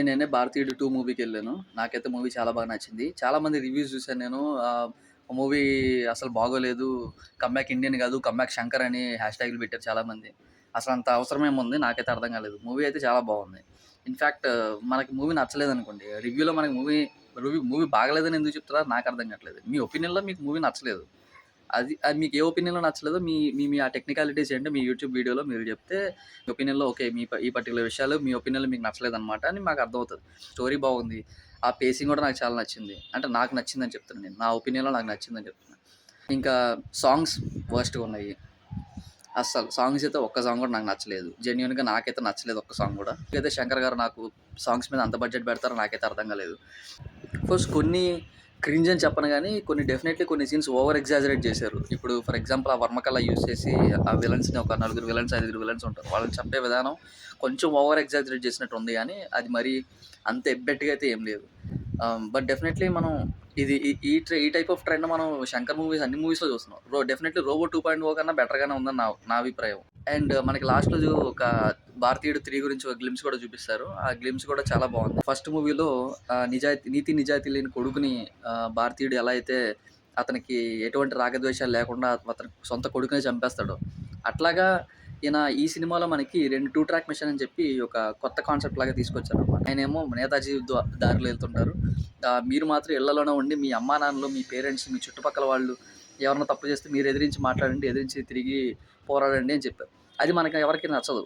నేనే 'భారతీయుడు 2' మూవీకెళ్ళాను. నాకైతే మూవీ చాలా బాగా నచ్చింది. చాలామంది రివ్యూస్ చూసాను నేను. మూవీ అసలు బాగోలేదు. కమ్‌బ్యాక్ ఇండియన్ గాదు, కమ్‌బ్యాక్ శంకర్ అని హ్యాష్‌ట్యాగులు పెట్టారు చాలామంది. అసలంత అవసరం ఏముంది? నాకైతే అర్థం కాలేదు. మూవీ అయితే చాలా బాగుంది. ఇన్‌ఫాక్ట్ మనకి మూవీ నచ్చలేదనుకోండి, రివ్యూలో మనకి మూవీ బాగలేదని ఎందుకు చెప్తున్నారో నాకు అర్థం కావట్లేదు. మీ ఒపీనియన్‌లో మీకు మూవీ నచ్చలేదు. అది అది మీకు ఏ ఒపీనియన్‌లో నచ్చలేదో మీ మీ మీ ఆ టెక్నికాలిటీస్ ఏంటో మీ యూట్యూబ్ వీడియోలో మీరు చెప్తే, మీ ఒపీనియన్‌లో ఓకే. ఈ పర్టిక్యులర్ విషయాలు మీ ఒపీనియన్‌లో మీకు నచ్చలేదనమాట అని మాకు అర్థమవుతది. స్టోరీ బాగుంది. ఆ పేసింగ్ కూడా నాకు చాలా నచ్చింది. అంటే నాకు నచ్చిందని చెప్తున్నా నేను. నా ఒపీనియన్‌లో నాకు నచ్చిందని చెప్తున్నా. ఇంకా సాంగ్స్ వరస్ట్‌గా ఉన్నాయి. అస్సలు సాంగ్స్ అయితే ఒక్క సాంగ్ కూడా నాకు నచ్చలేదు. జెన్యూన్‌గా నాకైతే నచ్చలేదు ఒక్క సాంగ్ కూడా. అయితే శంకర్ గారు నాకు సాంగ్స్ మీద అంత బడ్జెట్ పెడతారో నాకైతే అర్థం కాలేదు. ఫస్ట్ కొన్ని క్రింజ్ అని చెప్పను గానీ, డెఫినెట్‌లీ కొన్ని సీన్స్ ఓవర్ ఎగ్జాజరేట్ చేశారు. ఇప్పుడు ఫర్ ఎగ్జాంపుల్ ఆ వర్మకల్లా యూజ్ చేసి ఆ విలన్స్‌ని ఒక నలుగురు విలన్స్, ఐదుగురు విలన్స్ ఉంటారు. వాళ్ళని చంపే విధానం కొంచెం ఓవర్ ఎగ్జాజరేట్ చేసినట్టు ఉంది గానీ, అది మరీ అంత ఎబ్బెట్టుగా అయితే ఏం లేదు. బట్ డెఫినెట్‌లీ మనం ఇది ఈ ఈ ట్రై ఈ టైప్ ఆఫ్ ట్రెండ్ మనం శంకర్ మూవీస్ అన్ని మూవీస్‌లో చూస్తున్నాం. డెఫినెట్‌లీ 'రోబో 2.0' కన్నా బెటర్‌గానే ఉందని నా అభిప్రాయం. అండ్ మనకి లాస్ట్‌లో ఒక 'భారతీయుడు 3' గురించి ఒక గ్లింప్స్ కూడా చూపిస్తారు. ఆ గ్లింప్స్ కూడా చాలా బాగుంది. ఫస్ట్ మూవీలో నీతి నిజాయితీ లేని కొడుకుని భారతీయుడు ఎలా అయితే అతనికి ఎటువంటి రాగద్వేషాలు లేకుండా అతని సొంత కొడుకునే చంపేస్తాడో, అట్లాగా ఈ సినిమాలో మనకి 2 ట్రాక్ మిషన్ అని చెప్పి ఒక కొత్త కాన్సెప్ట్ లాగా తీసుకొచ్చారనమాట. ఆయనేమో నేతాజీ దారిలో వెళ్తుంటారు. మీరు మాత్రం ఇళ్లలోనే ఉండి మీ అమ్మానాన్నలు, మీ పేరెంట్స్, మీ చుట్టుపక్కల వాళ్ళు ఎవరైనా తప్పు చేస్తే మీరు ఎదిరించి మాట్లాడండి, ఎదిరించి తిరిగి పోరాడండి అని చెప్పారు. అది మనకి ఎవరికీ నచ్చదు.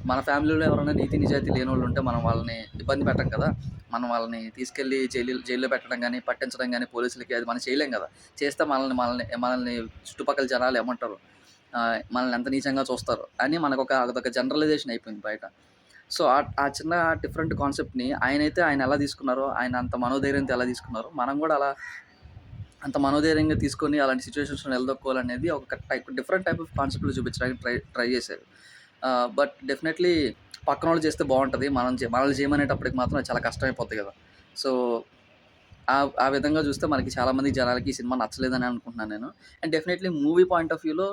మన ఫ్యామిలీలో ఎవరైనా నీతి నిజాయితీ లేనోళ్ళు ఉంటే మనం వాళ్ళని ఇబ్బంది పెట్టం కదా! మనం వాళ్ళని తీసుకెళ్ళి జైల్‌లో పెట్టడం గానీ, పట్టించడం గానీ పోలీసులకి అది మనం చేయలేం గదా! చేస్తే మనల్ని చుట్టుపక్కల జనాలు ఏమంటారు? మనల్ని ఎంత నీచంగా చూస్తారు అని అదొక జనరలైజేషన్ అయిపోయింది బయట. సో, ఆ చిన్న డిఫరెంట్ కాన్సెప్ట్‌ని ఆయన ఎలా తీసుకున్నారో, ఆయన అంత మనోధైర్యంతో ఎలా తీసుకున్నారో, మనం గూడా అలా అంత మనోధైర్యంగా తీసుకొని అలాంటి సిట్యుయేషన్స్‌లో నిలదొక్కుకోవాలనేది ఒక డిఫరెంట్ టైప్ ఆఫ్ కాన్సెప్ట్‌లో చూపించడానికి ట్రై చేశారు. బట్ డెఫినెట్‌లీ పక్కనోళ్ళు చేస్తే బావుంటది. మనల్ని చేయమనేటప్పటికి మాత్రం అది చాలా కష్టమైపోద్ది గదా! సో, ఆ విధంగా చూస్తే మనకి చాలామంది జనాలకి ఈ సినిమా నచ్చలేదని అనుకుంటున్నాను నేను. And definitely movie point of వ్యూలో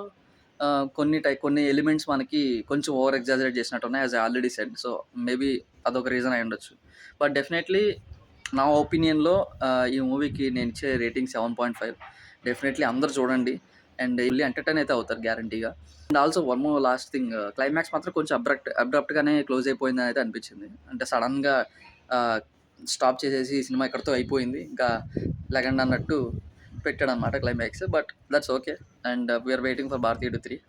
కొన్ని ఎలిమెంట్స్ మనకి కొంచెం ఓవర్ ఎగ్జాజరేట్ చేసినట్టున్నాయి. As I already said. So, maybe అదొక రీజన్ అయ్యుండొచ్చు. బట్ డెఫినెట్‌లీ నా ఒపీనియన్‌లో ఈ మూవీకి నేనిచ్చే రేటింగ్ 7.5. డెఫినెట్‌లీ అందరూ చూడండి. అండ్ ఫుల్లీ ఎంటర్‌టైన్ అయితే అవుతారు గ్యారంటీగా. And also one more last thing, climax మాత్రం కొంచెం అబ్రప్ట్‌గానే క్లోజ్ అయిపోయిందని అయితే అనిపించింది. అంటే సడెన్‌గా ఆహ్, స్టాప్ చేసేసి సినిమా ఇక్కడితో అయిపోయింది. ఇంకా లెగండి అన్నట్టు పెట్టాడనమాట climax. But that's okay. And we are waiting for 'Bharateeyudu 3'.